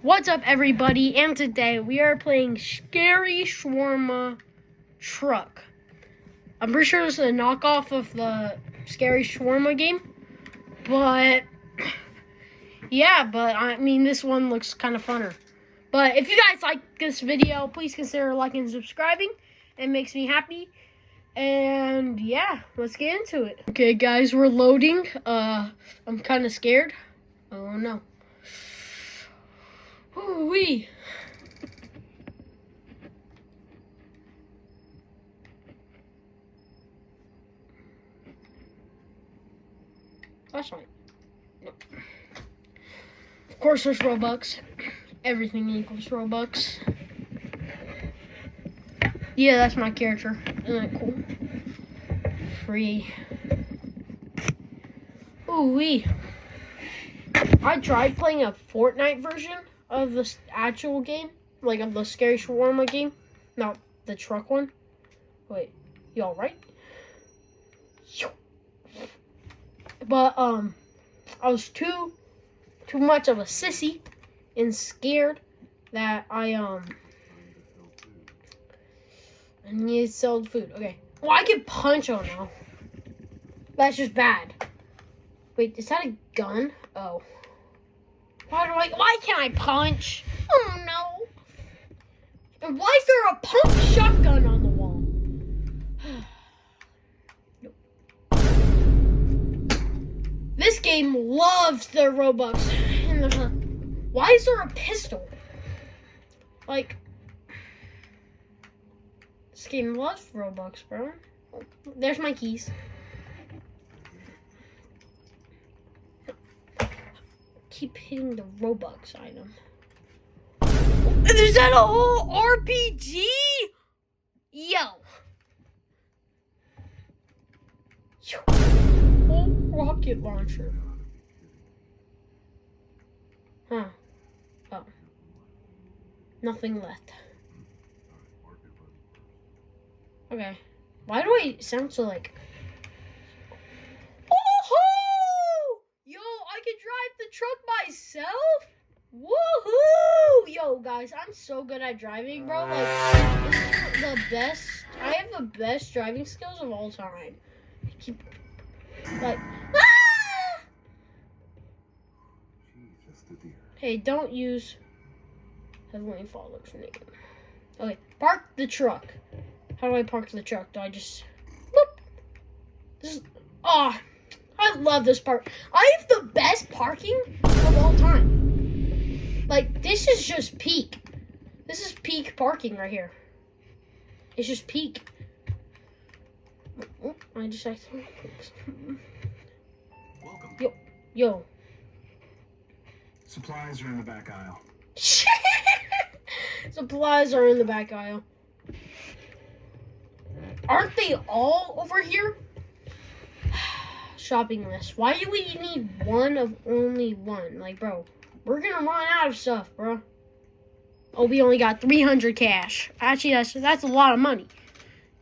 What's up, everybody? And today we are playing Scary Shawarma Truck. I'm pretty sure this is a knockoff of the Scary Shawarma game, but yeah, I mean this one looks kind of funner. But if you guys like this video, please consider liking and subscribing. It makes me happy. And yeah, let's get into it. Okay, guys, we're loading. I'm kind of scared. Oh no. Ooh-wee. That's fine. No. Of course, there's Robux. Everything equals Robux. Yeah, that's my character. Isn't that cool? Free. Ooh-wee. I tried playing a Fortnite version of the actual game, like of the Scary Shawarma game, not the truck one. Wait, you all right? But I was too much of a sissy and scared that I needed to sell the food. Okay, well I can punch on now. That's just bad. Wait, is that a gun? Oh. Why can't I punch? Oh no. And why is there a pump shotgun on the wall? This game loves their Robux. Why is there a pistol? Like, this game loves Robux, bro. There's my keys. Keep hitting the Robux item. Is that a whole RPG? Yo. Whole rocket launcher. Huh. Oh. Nothing left. Okay. Why do I sound so like... the truck myself? Woohoo! Yo, guys, I'm so good at driving, bro. Like, this is the best. I have the best driving skills of all time. I keep, like, ah! Hey, don't use Heavenly Father's name. Okay, park the truck. How do I park the truck? Do I just, whoop? This is, I love this part. I have the best parking of all time. Like, this is just peak. This is peak parking right here. It's just peak. Oh, I just Welcome. Yo. Supplies are in the back aisle. Supplies are in the back aisle. Aren't they all over here? Shopping list. Why do we need one of only one? Like, bro, we're gonna run out of stuff, bro. Oh, we only got 300 cash. Actually, that's a lot of money.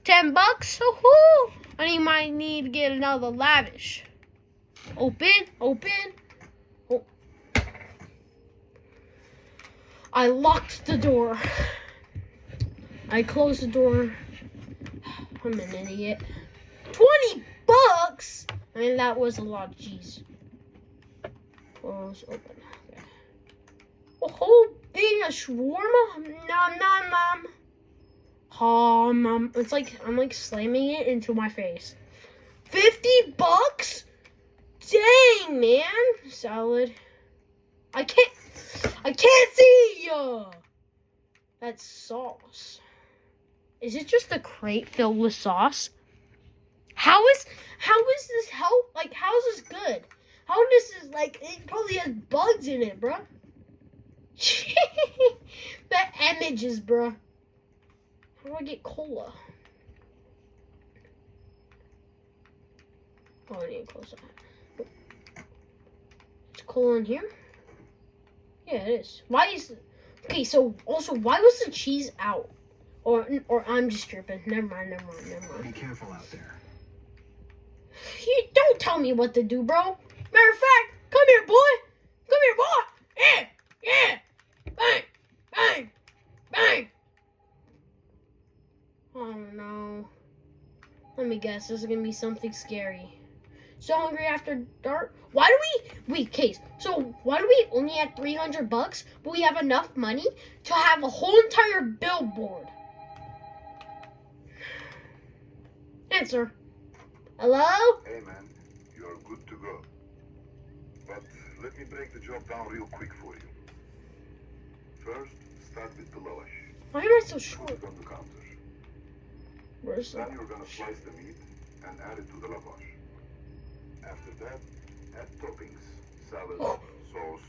10 bucks? Woohoo! I might need to get another lavish. Open. Oh. I locked the door. I closed the door. I'm an idiot. 20 bucks? I mean, that was a lot of cheese. Close, open. Okay. A whole thing of shawarma? Nom. It's like, I'm like slamming it into my face. 50 bucks? Dang, man. Salad. I can't see ya. That's sauce. Is it just a crate filled with sauce? How is this help? Like, how is this good? How this is like, it probably has bugs in it, bro. The images, bro. How do I get cola? Oh, I need to close that. Is cola in here? Yeah, it is. Why is... Okay, so, also, why was the cheese out? Or I'm just tripping. Never mind. Be careful out there. You don't tell me what to do, bro. Matter of fact, come here, boy. Yeah. guess. This is gonna be something scary. So hungry after dark. Why do we wait, Case? So why do we only have $300, but we have enough money to have a whole entire billboard? Answer. Hello? Hey man, you're good to go. But let me break the job down real quick for you. First, start with the lavash. Why am I so Put short? it on the counter. Where's Then that? you're gonna slice the meat and add it to the lavash. After that, add toppings, salad, sauce.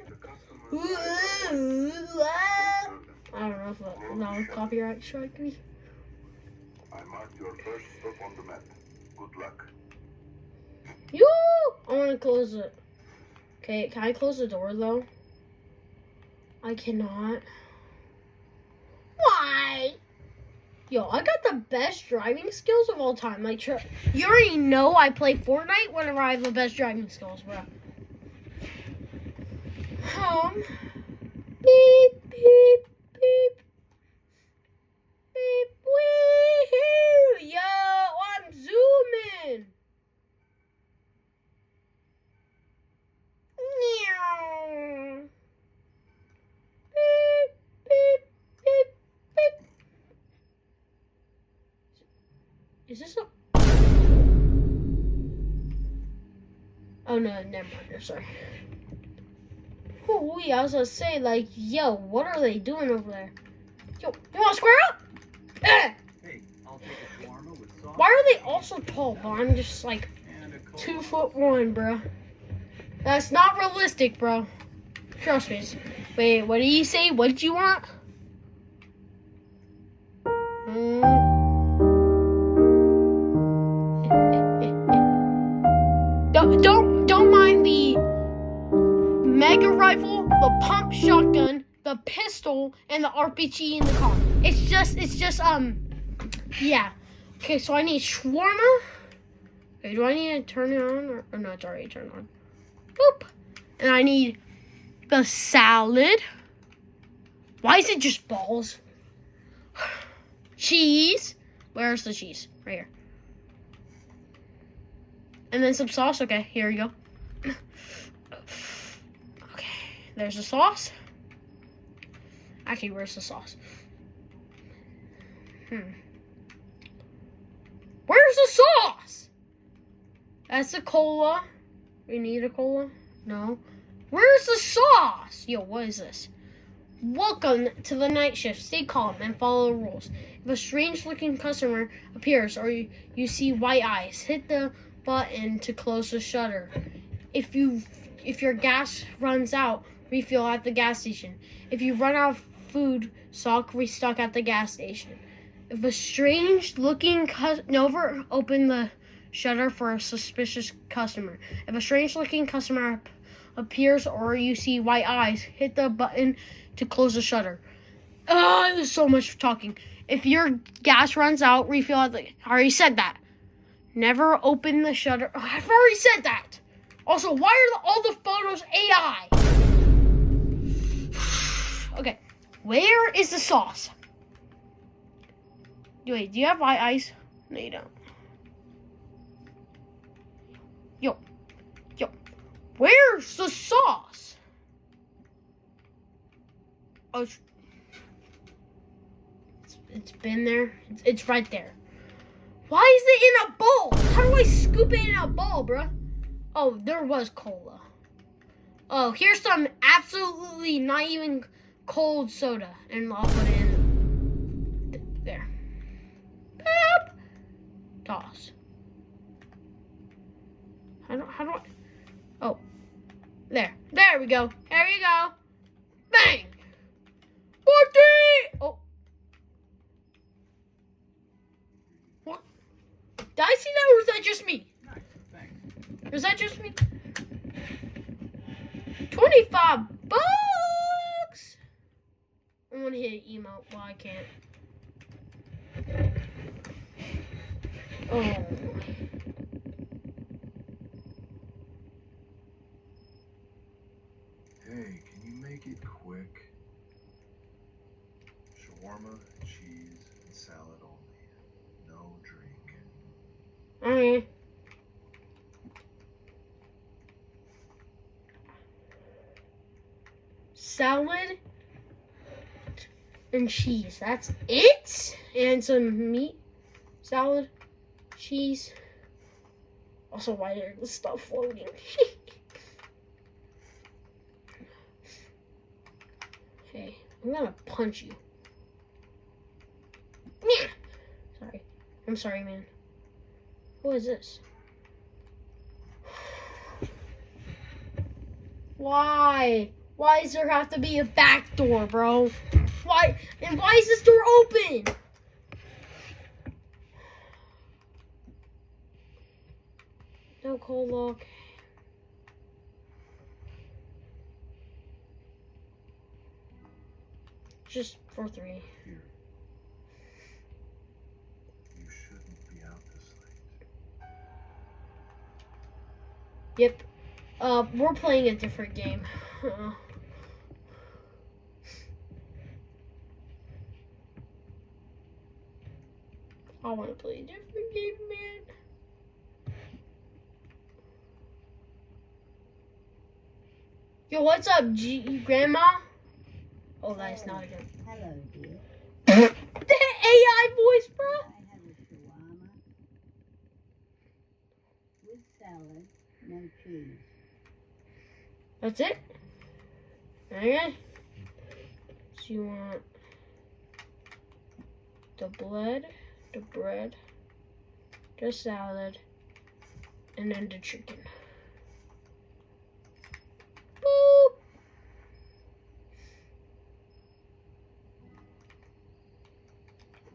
The customer I don't know if that would copyright strike me. I marked your first stop on the map. Good luck. Yo! I want to close it. Okay, can I close the door though? I cannot. Why? Yo, I got the best driving skills of all time. Like, you already know I play Fortnite whenever I have the best driving skills, bro. Beep, beep, beep. Beep, wee. Yo, I'm zooming. Meow. Beep, beep, beep, beep. Is this a... Oh, no, never mind. I'm sorry. Oh, I was gonna say, like, yo, what are they doing over there? Yo, you wanna square up? Eh! Hey, I'll take a shawarma with sauce. Why are they all so tall, but I'm just, like, And a Cola. 2'1", bro? That's not realistic, bro. Trust me. Wait, what did you say? What did you want? Don't mind the mega rifle, the pump shotgun, the pistol, and the RPG in the car. It's just, yeah. Okay, so I need shawarma. Okay, do I need to turn it on? Or no, it's already turned on. Boop. And I need the salad. Why is it just balls? Cheese. Where's the cheese? Right here. And then some sauce. Okay, here we go. Okay, there's the sauce. Actually, where's the sauce? Where's the sauce? That's a cola. We need a cola? No. Where's the sauce? Yo, what is this? Welcome to the night shift. Stay calm and follow the rules. If a strange-looking customer appears or you see white eyes, hit the button to close the shutter. If your gas runs out, refill at the gas station. If you run out of food stock, restock at the gas station. If a strange-looking never open the shutter for a suspicious customer. If a strange-looking customer appears or you see white eyes, hit the button to close the shutter. There's so much talking. If your gas runs out, refill at the... I already said that. Never open the shutter. Oh, I've already said that. Also, why are all the photos AI? Okay, where is the sauce? Wait, do you have white eyes? No, you don't. Yo, where's the sauce? Oh, it's been there. It's right there. Why is it in a bowl? How do I scoop it in a bowl, bruh? Oh, there was cola. Oh, here's some absolutely not even cold soda. And I'll put it in there. Boop. Toss. How do I? Oh. There we go. There you go. Bang! 40! Oh. What? Did I see that or was that just me? Nice, thanks. Was that just me? 25 bucks! I'm gonna hit emote. Well, I can't. Oh. Hey, can you make it quick? Shawarma, cheese, salad only. No drink. Okay. Salad and cheese. That's it? And some meat. Salad, cheese. Also, why is the stuff floating? Hey, I'm gonna punch you. Yeah. Sorry. I'm sorry, man. What is this? Why? Why does there have to be a back door, bro? Why? And why is this door open? No cold lock. Just for 3. Here. You shouldn't be out this late. Yep. We're playing a different game. I want to play a different game, man. Yo, what's up, Grandma? Oh, that is not a good. Hello, dear. The AI voice, bro. I have a shawarma with salad, no cheese. That's it? Okay. So you want the bread, the salad, and then the chicken. Boop.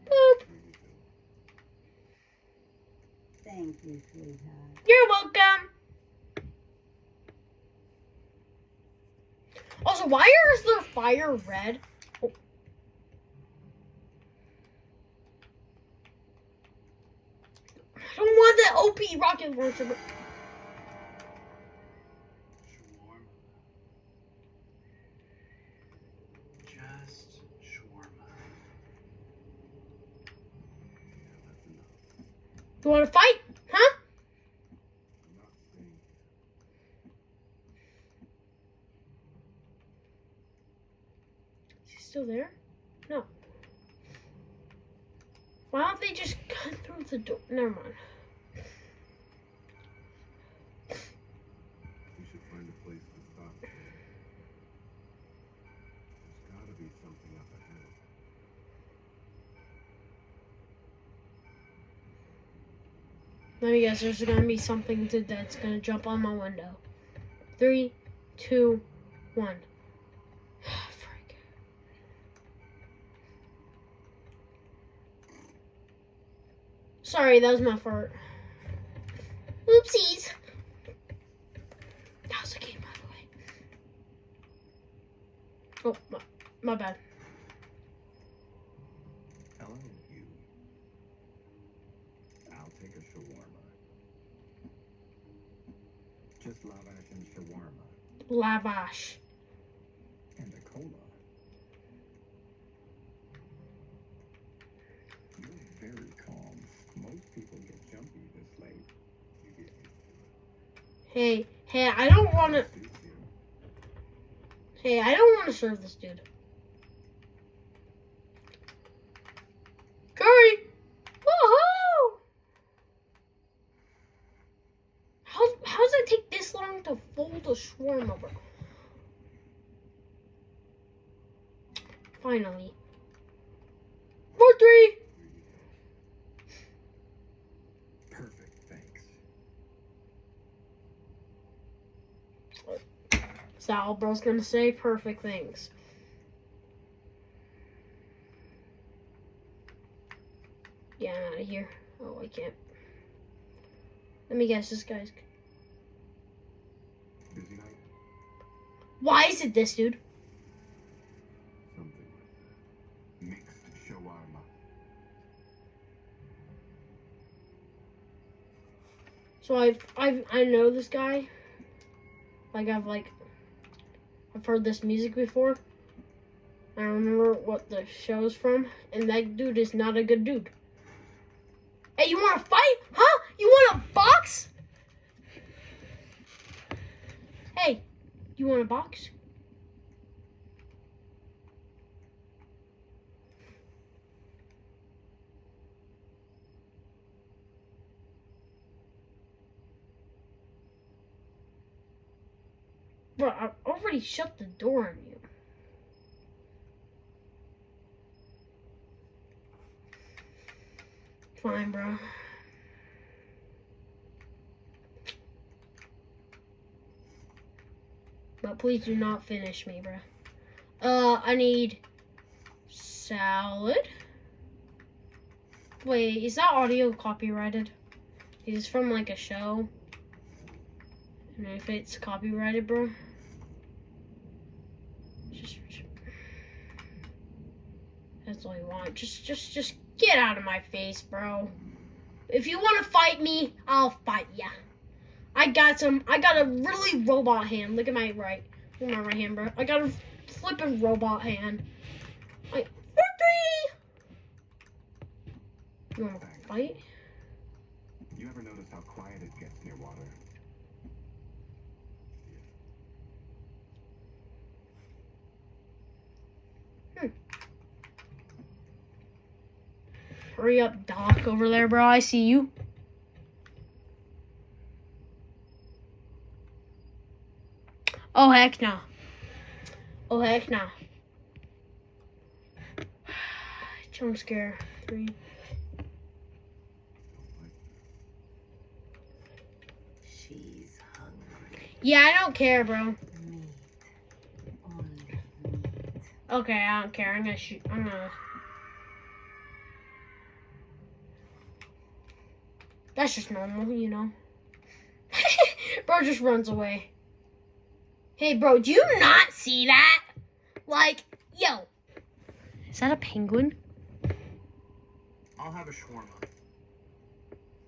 Boop. Thank you, sweetheart. You're welcome. Also, why is the fire red? Oh. I don't want that OP rocket launcher. But... Shawarma. Just shawarma. Yeah, that's enough. You want to fight? Huh? I'm not saying. Is he still there? No. Why don't they just cut through the door? Never mind. We should find a place to stop. There's gotta be something up ahead. Let me guess, there's gonna be something that's gonna jump on my window. 3, 2, 1. Frick. Sorry, that was my fart. Oopsies. That was a game, by the way. Oh, my bad. Hello, you. I'll take a shawarma. Just lavash and shawarma. Lavash. And a cola. You're very calm. Most people get jumpy this late. You get used Hey, I don't want to. to it. Suits you. Hey, I don't want to serve this dude. Curry! Woohoo! How does it take this long to fold a shawarma, bro? Finally. 4-3! Perfect, thanks. Sal bro's gonna say perfect things. Yeah, I'm out of here. Oh, I can't. Let me guess, this guy's. Busy night? Why is it this dude? Something like that. Mixed shawarma. So I know this guy. I've heard this music before. I remember what the show's from, and that dude is not a good dude. Hey, you want to fight? Huh? You want a box? Hey, you want a box? Bro, I already shut the door on you. Fine, bro. But please do not finish me, bro. I need salad. Wait, is that audio copyrighted? It's from like a show. And if it's copyrighted, bro. That's all you want. Just get out of my face, bro. If you want to fight me, I'll fight ya. I got a really robot hand. Look at my right hand, bro. I got a flipping robot hand. Like, 4-3! You want to fight? You ever notice how quiet it gets near water? Hurry up, Doc, over there, bro. I see you. Oh, heck no. Oh, heck no. Jump scare. 3. She's hungry. Yeah, I don't care, bro. Meat. Only meat. Okay, I don't care. I'm gonna shoot. That's just normal, you know. Bro just runs away. Hey, bro, do you not see that? Like, yo. Is that a penguin? I'll have a shawarma.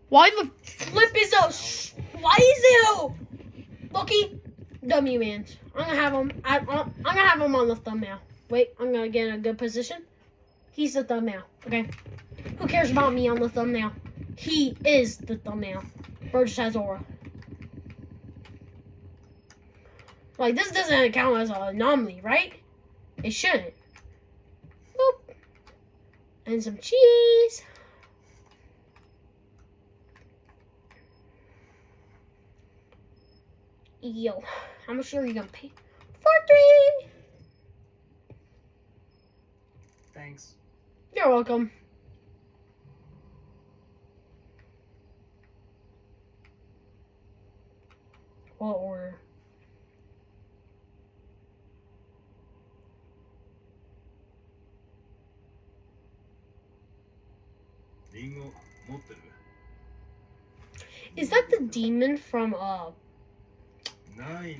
Why the flip is why is it Loki? W man. I'm gonna have him. I'm gonna have him on the thumbnail. Wait, I'm gonna get in a good position. He's the thumbnail. Okay. Who cares about me on the thumbnail? He is the thumbnail. Bro just has aura. Like, this doesn't count as an anomaly, right? It shouldn't. Boop. And some cheese. Yo, how much are you gonna pay? 4-3. Thanks. You're welcome. What order? Is that the demon from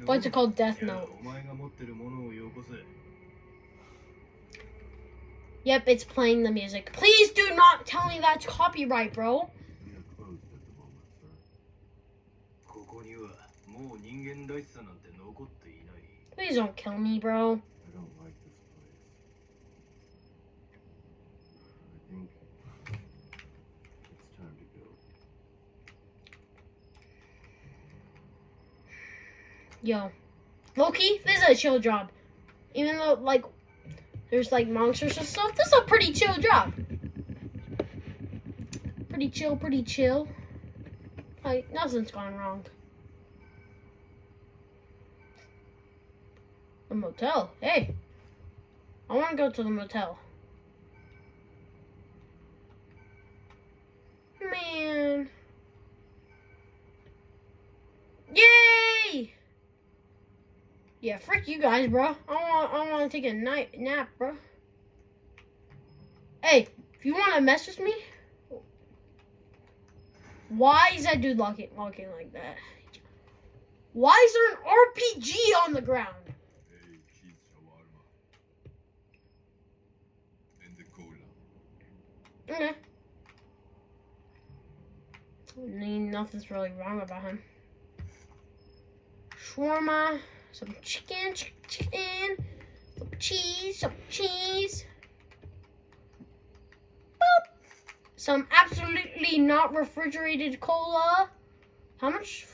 what's it called? Death Note. Yep, it's playing the music. Please do not tell me that's copyright, bro. We are closed at the moment, sir. Please don't kill me, bro. I don't like this place. I think it's time to go. Yo, Loki, this is a chill job. Even though, like, there's, like, monsters and stuff, this is a pretty chill job. Pretty chill. Like, nothing's gone wrong. The motel. Hey, I want to go to the motel. Man. Yay! Yeah, frick you guys, bro. I want to take a nap, bro. Hey, if you want to mess with me, why is that dude walking like that? Why is there an RPG on the ground? Hey, cheese shawarma. And the cola. Okay. I mean, nothing's really wrong about him. Shawarma, some chicken. Some cheese, some cheese. Boop. Some absolutely not refrigerated cola. How much?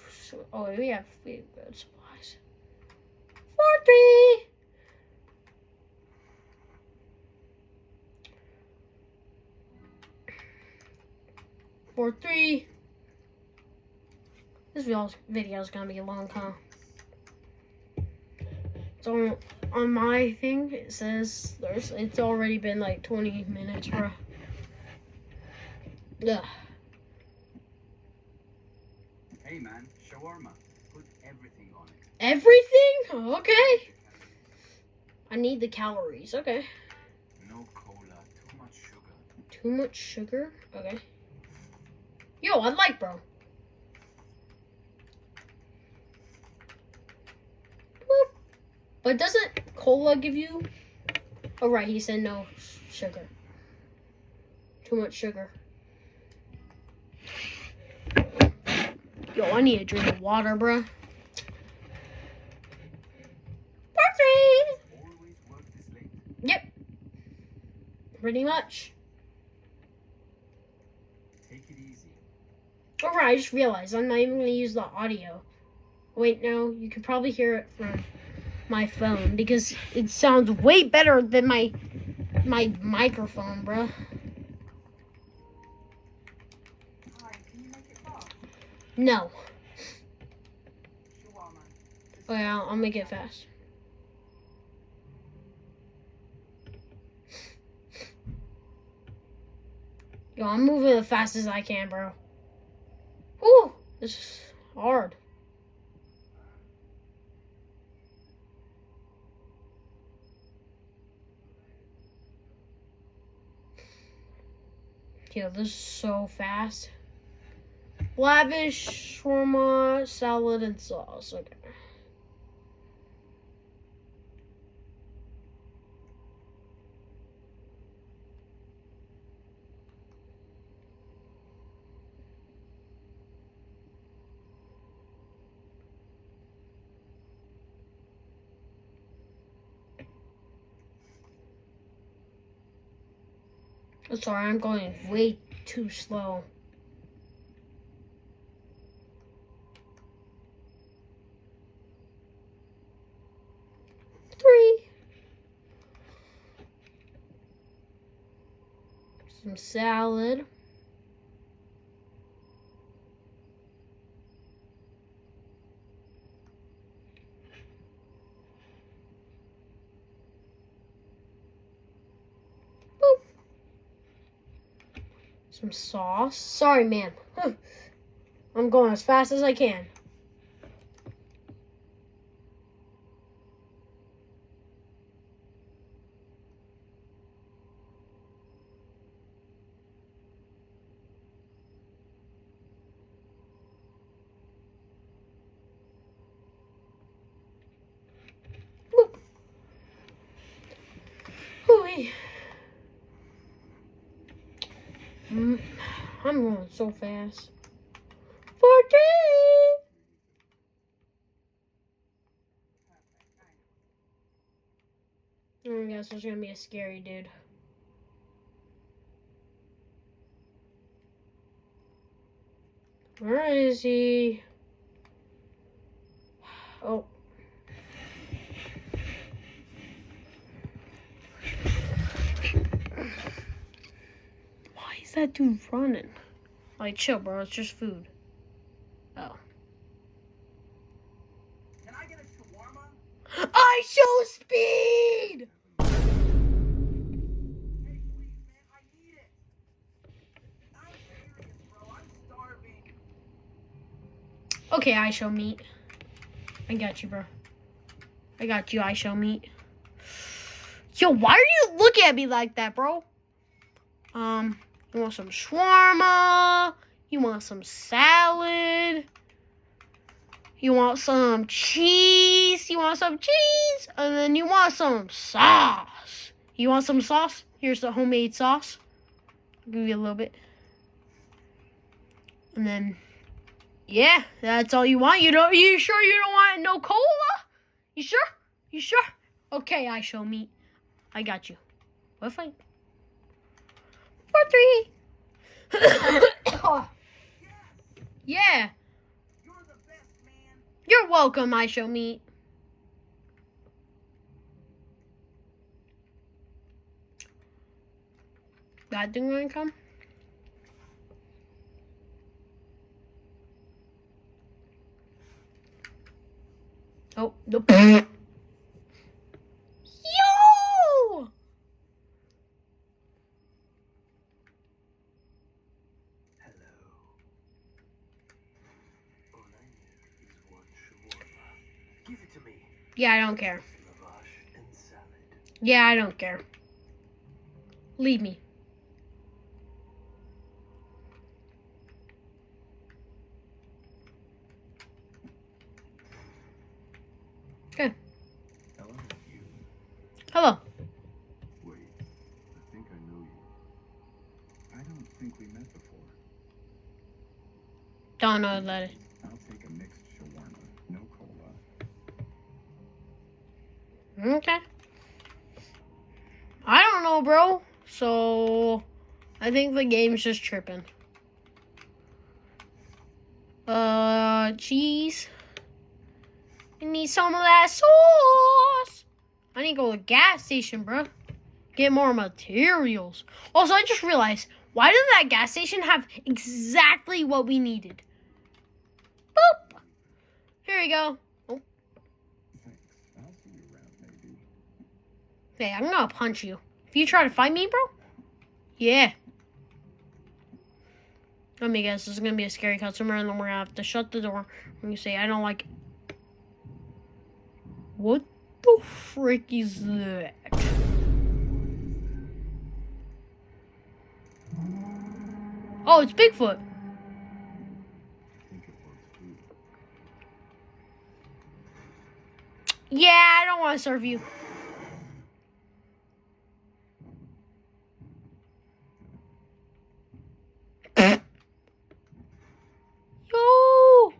Oh, we have good supplies. 4-3. This video is gonna be a long time. So on my thing it says it's already been like 20 minutes, bro. Yeah. Hey man, shawarma. Put everything on it. Everything? Okay. I need the calories. Okay. No cola, too much sugar. Too much sugar? Okay. Yo, I like, bro. Boop. But doesn't cola give you... Oh, right. He said no sugar. Too much sugar. Yo, I need a drink of water, bro. Perfect. Always work this late. Yep. Pretty much. Take it easy. Alright, I just realized I'm not even going to use the audio. Wait, no, you can probably hear it from my phone because it sounds way better than my microphone, bro. Hi, can you make it fast? No. Shawarma. Oh yeah, I'll make it fast. Yo, I'm moving as fast as I can, bro. Whew, this is hard. Yo, this is so fast. Lavish shawarma, salad, and sauce. Okay. I'm sorry, I'm going way too slow. Three. Some salad. Boop. Some sauce. Sorry, man. I'm going as fast as I can. Boop. Hooey. I'm going so fast. 14. I guess there's gonna be a scary dude. Where is he? Oh. Why is that dude running? Like, chill, bro. It's just food. Oh. Can I get a shawarma? I show speed! Hey, please, man, I need it. I'm serious, bro. I'm starving. Okay, I show meat. I got you, bro. I got you, I show meat. Yo, why are you looking at me like that, bro? You want some shawarma? You want some salad? You want some cheese? You want some cheese? And then you want some sauce. You want some sauce? Here's the homemade sauce. I'll give you a little bit. And then, yeah, that's all you want. You sure you don't want no cola? You sure? You sure? Okay, I show meat. I got you. What fight? 4-3. Yeah. You're the best, man. You're welcome, I show meat. That thing gonna come? Oh, nope. Yo! Hello. All I need is one shawarma. Give it to me. Yeah, I don't care. Lavash and salad. Yeah, I don't care. Leave me. Okay. Hello, you. Hello. Wait, I think I know you. I don't think we met before. Don't know that. I'll take a mixed shawarma, no cola. Okay. I don't know, bro. So, I think the game's just tripping. Cheese. I need some of that sauce. I need to go to the gas station, bro. Get more materials. Also, I just realized, why did that gas station have exactly what we needed? Boop. Here we go. Oh. Thanks. I'll see you around, maybe. Hey, I'm gonna punch you. If you try to fight me, bro. Yeah. Let me guess, this is gonna be a scary customer, and then we're gonna have to shut the door. When you say, I don't like it. What the frick is that? Oh, it's Bigfoot. I think it was food. Yeah, I don't want to serve you. Yo!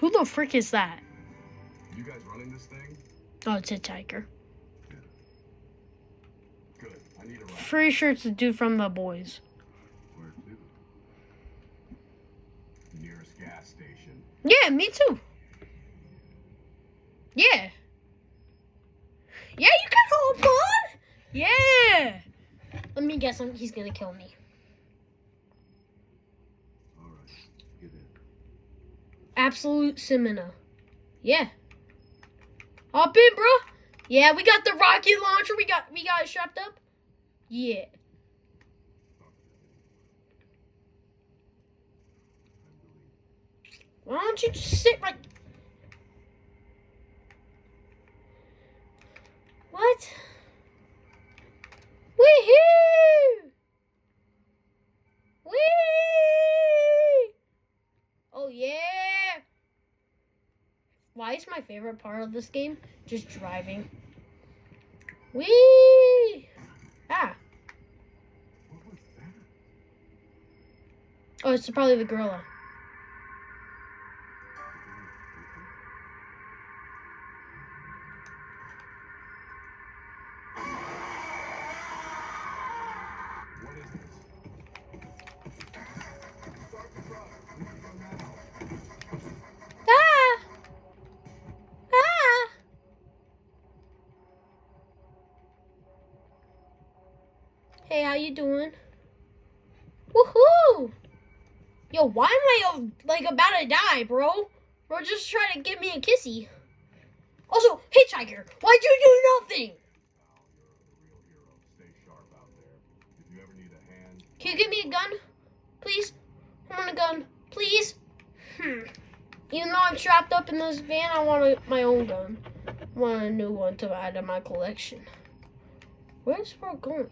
Who the frick is that? You guys running this thing? Oh, it's a tiger. Good. I need a ride. Pretty sure it's the dude from The Boys. Where to? Nearest gas station. Yeah, me too. Yeah. Yeah, you can hold on. Yeah. Let me guess, he's gonna kill me. All right. Get in. Absolute Semina. Yeah. Hop in, bro. Yeah, we got the rocket launcher. We got it strapped up. Yeah. Why don't you just sit right? What? Woohoo! Whee! Oh yeah! Why is my favorite part of this game just driving? Whee! Ah. What was that? Oh, it's probably the gorilla. What is this? Start the truck. We can go now. Ah! Ah! Hey, how you doing? Woohoo! Yo, why am I like about to die, bro? Bro, just trying to give me a kissy. Also, hitchhiker, why'd you do nothing? Pal, you're the real hero. Stay sharp out there. If you ever need a hand. Can you give me a gun, please? I want a gun, please. Even though I'm strapped up in this van, I want my own gun. I want a new one to add to my collection. Where's bro going?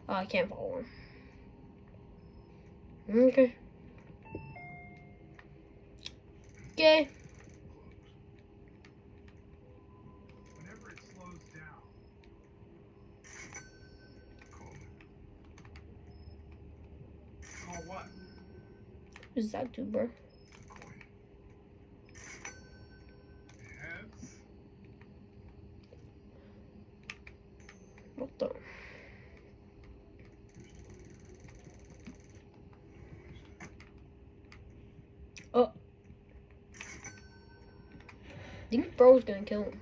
Oh, I can't follow him. Okay. Okay. Whenever it slows down. Call me. Call what? Who's that dude, bro? Coin. Heads. What the? Oh. I think bro's gonna kill him.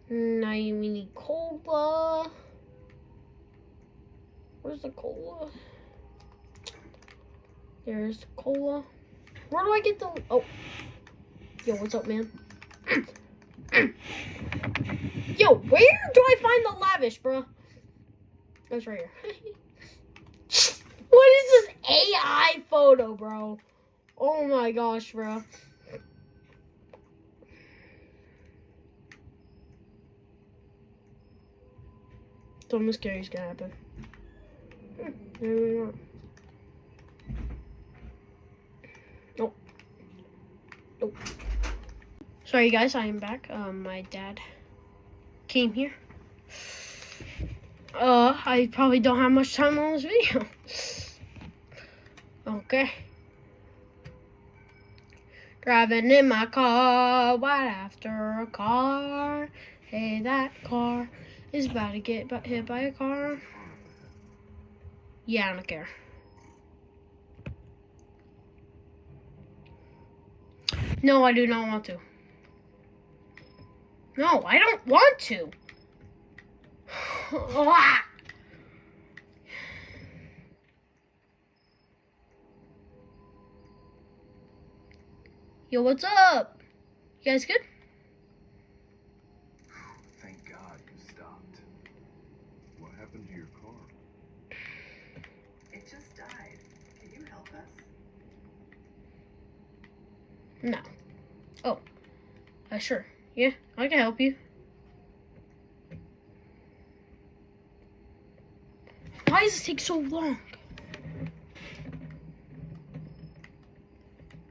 Now we need cola. Where's the cola? There's the cola. Where do I get the... Oh. Yo, what's up, man? Yo, where do I find the lavish, bro? That's right here. What is this AI photo, bro? Oh my gosh, bro. Something scary's gonna happen. There we are. Nope. Nope. Sorry, guys, I am back. My dad came here. I probably don't have much time on this video. Okay. Driving in my car, right after a car. Hey, that car is about to get hit by a car. Yeah, I don't care. No, I do not want to. No, I don't want to. Yo, what's up? You guys good? Thank God you stopped. What happened to your car? It just died. Can you help us? No. Oh. Sure. Yeah, I can help you. Why does this take so long?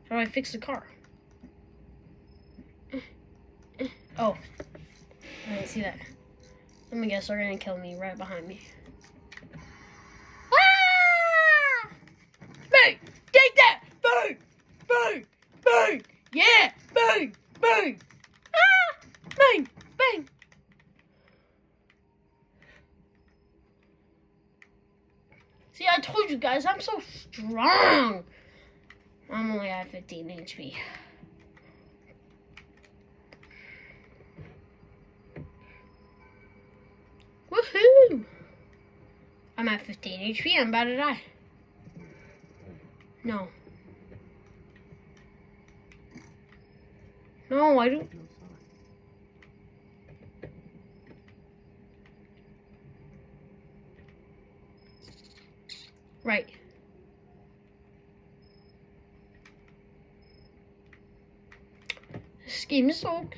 How do I fix the car? Oh. I didn't see that. Let me guess, they're gonna kill me right behind me. Ah! Bang! Take that! Bang! Bang! Bang! Yeah! Bang! Bang! Ah! Bang! Bang! See, I told you guys, I'm so strong. I'm only at 15 HP. Woohoo! I'm at 15 HP. I'm about to die. No. No, I don't. No sign. Right. This game is so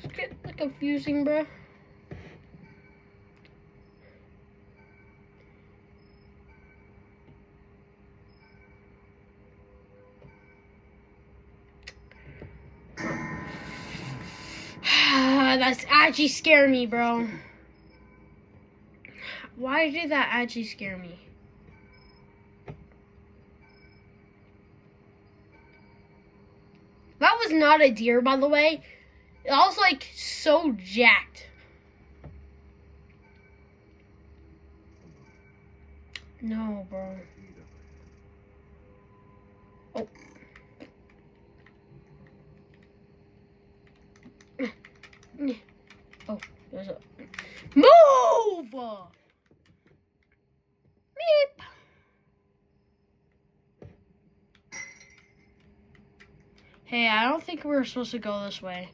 confusing, bro. That's actually scare me, bro. Why did that actually scare me? That was not a deer, by the way. It was like so jacked. No, bro. Oh. Oh, there's a move. Meep. Hey, I don't think we were supposed to go this way.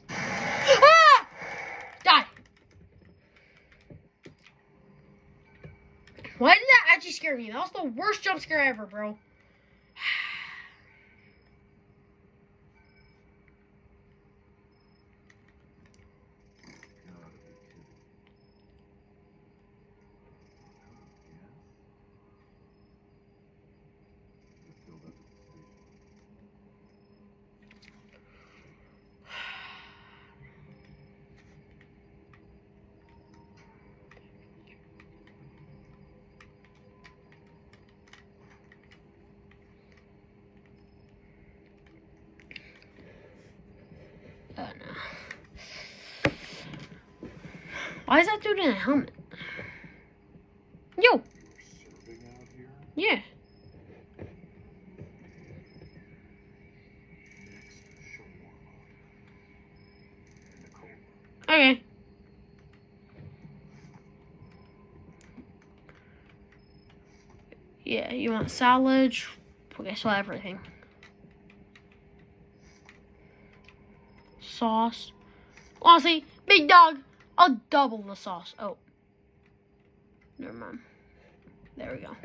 Ah! Die. Why did that actually scare me? That was the worst jump scare ever, bro. Gotta be kidding. Yes? Let's build up at the station. Oh no. Why is that dude in a helmet? Yo! You're serving out here? Yeah. Next, shawarma. And a cola. Okay. Yeah, you want salad? Okay, so everything. Sauce. Honestly, big dog, I'll double the sauce. Oh. Never mind. There we go.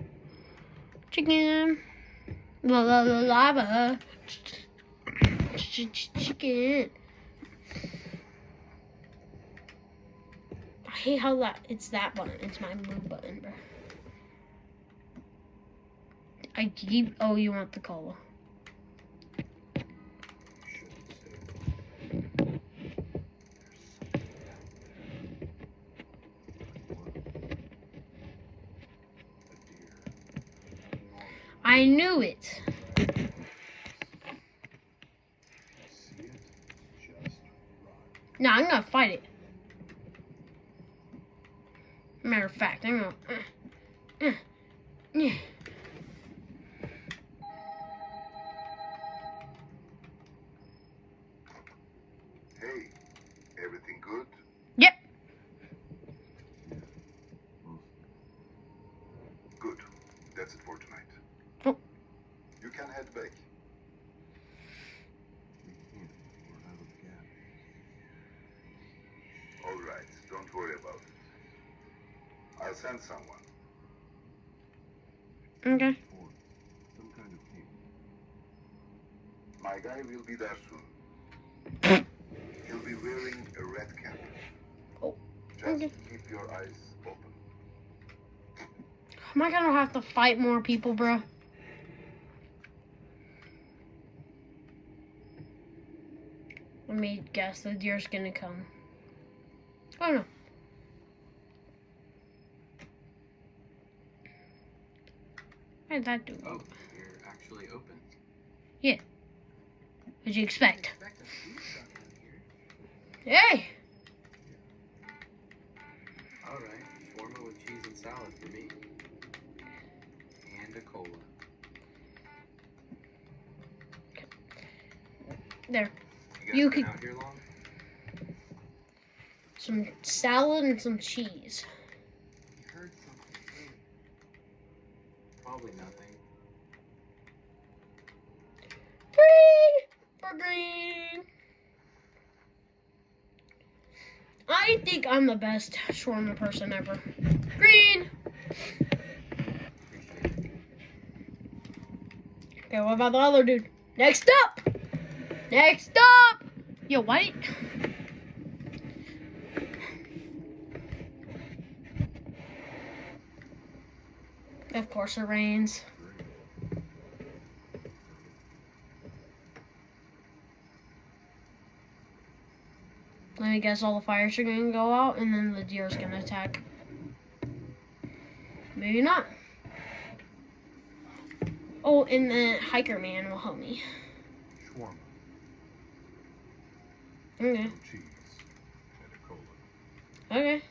Chicken. Lava. Chicken. I hate how it's that button. It's my blue button, bro. Oh, you want the cola. I knew it. See it? Just run. No, I'm gonna fight it. Matter of fact, I'm gonna. Hey, everything good? Yep. Good. That's it for tonight. Oh. You can head back. All right, don't worry about it. I'll send someone. Okay. Some kind of hint. My guy will be there soon. He'll be wearing a red cap. Oh. Just Okay. keep your eyes open. Am I gonna have to fight more people, bro? Let me guess. The deer's gonna come. Oh no. Why did that do? Oh, you're actually open. What'd you expect? Expect a food truck out here. Hey! All right, shawarma with cheese and salad for me, and a cola. There. You You guys been could- out here long? Some salad and some cheese. You heard something too. Probably nothing. Green! For green! I think I'm the best shawarma person ever. Green! Appreciate it. Okay, what about the other dude? Next up! Next up! Yo, why? Of course it rains. Let me guess, all the fires are gonna go out and then the deer's gonna attack. Maybe not. Oh, and the hiker man will help me. Shawarma, Okay. no cheese, and a cola. Okay.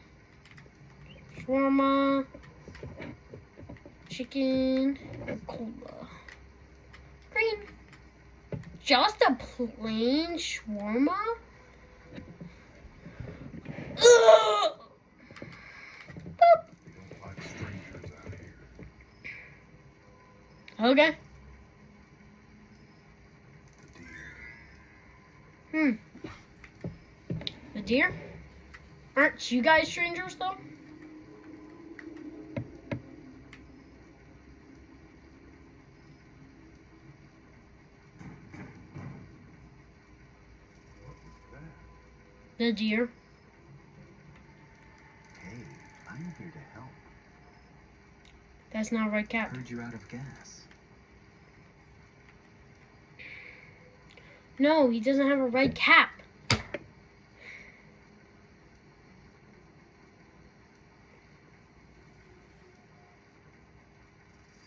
Shawarma, chicken, and cola. Green. Just a plain shawarma? Ugh! Boop. We don't like strangers out here. Okay. The deer. The deer? Aren't you guys strangers though? What was that? The deer. Hey, I'm here to help. That's not red cap. Heard you're out of gas. No, he doesn't have a red cap.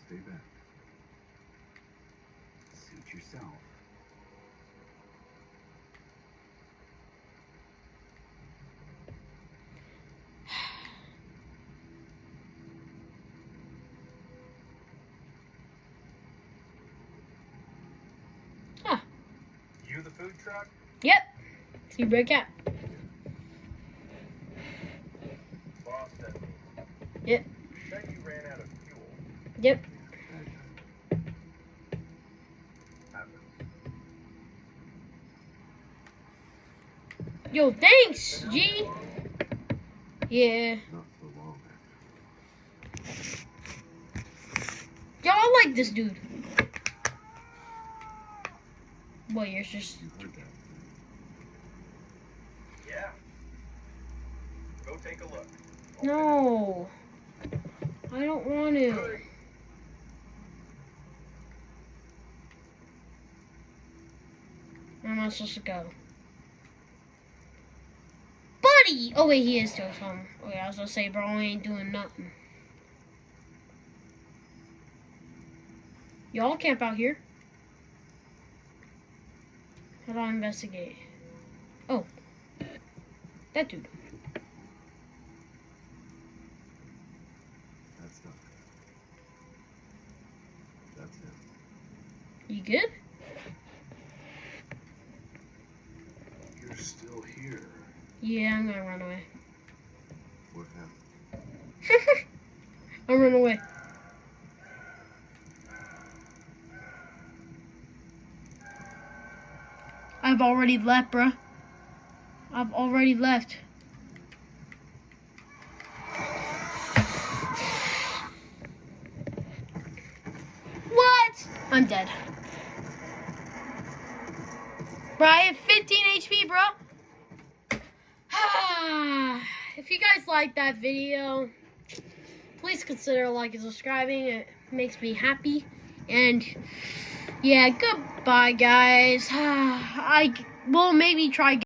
Stay back. Suit yourself. truck? Yep. Zebra cat. Boss sent me. Yep. Said you ran out of fuel. Yep. Happens. Yo, thanks, G. Yeah. Not for long, actually. Yo, I like this dude. Boy, you're just. You heard that. Yeah. Go take a look. No. I don't want to. Where am I supposed to go? Buddy! Oh, wait, he is still something. Oh, yeah, I was gonna say, bro, I ain't doing nothing. Y'all camp out here. How do I investigate? Oh. That dude. That's not. That's him. You good? You're still here. Yeah, I'm gonna run away. What happened? I'll run away. I've already left, bruh. I've already left. What? I'm dead. Bro, I have 15 HP, bro. If you guys like that video, please consider liking and subscribing. It makes me happy. And yeah, goodbye, guys. I will maybe try